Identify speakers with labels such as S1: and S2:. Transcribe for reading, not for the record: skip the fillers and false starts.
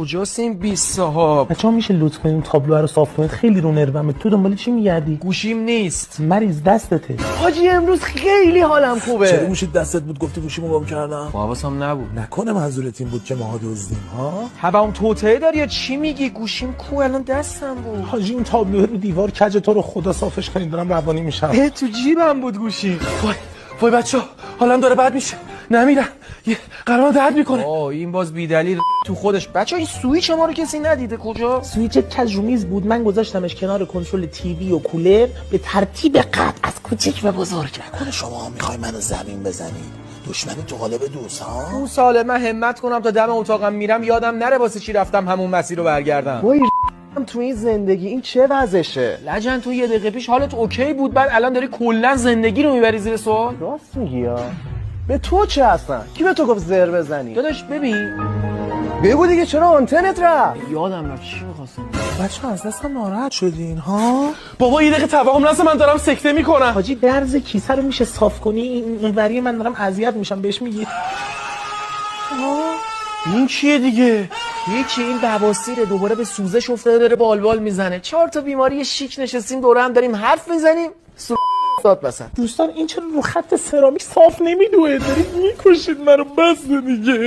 S1: کجاست این 20 صاحب؟
S2: بچه‌ها میشه لطف کنین تابلو رو صاف کنید، خیلی رو نرمه. تو دنبال چی میگردی؟
S1: گوشیم نیست.
S2: مریض دستته.
S1: حاجی امروز خیلی حالم خوبه.
S3: چرا گوشید دستت بود گفتی گوشیمو گم کردم؟
S1: حواسم نبود.
S3: نکنه منظورت این بود که ماها دزدیم ها؟
S1: هبم توطئه داری یا چی میگی؟ گوشیم کو الان دستم بود.
S2: حاجی اون تابلو رو دیوار کج تو رو خدا صافش کنین، دارم روانی میشم.
S1: تو جیبم بود گوشی.
S3: وای بچه‌ها حالم داره بد میشه. نمیرم. یه قلبم درد میکنه.
S1: این باز بی‌دلیل تو خودش. بچه‌ها این سوئیچ ما رو کسی ندیده کجا؟
S2: سویچ کج رو میز بود، من گذاشتمش کنار کنترل تیوی و کولر به ترتیب قطع از کوچک به بزرگ.
S3: نکنه شما میخوای منو زمین بزنید؟ دشمنی تو قالب دوست ها؟
S1: اون ساله من همت کنم تا دم اتاقم میرم یادم نره واسه چی رفتم همون مسیر رو برگردم.
S4: وای تو این زندگی این چه وضعشه؟
S1: لجن تو یه دقیقه پیش حالت اوکی بود، بعد الان داری کلا زندگی رو میبری زیر سوال.
S4: راست میگی یا؟ به تو چه هستن؟ کی به تو گفت زر بزنی؟
S1: داداش ببین
S4: بگو دیگه چرا آنتنت رفت؟
S1: یادم رفت چی می‌خواستم.
S3: بچه‌ها از دستم ناراحت شدین ها؟ بابا یه دقیقه توهم نسه، من دارم سکته میکنم.
S2: حاجی درز کیسه رو میشه صاف کنی؟ این وری من دارم اذیت میشم بهش میگی.
S1: این چیه دیگه؟ یکی این بواسیره دوباره به سوزش افتاده داره بالبال میزنه. 4 تا بیماری شیک نشستیم دوره هم داریم حرف میزنیم. داد مثلا
S2: دوستان این چرا رو خط سرامیک صاف نمیدوه؟ دارید میکشید منو، بس دیگه.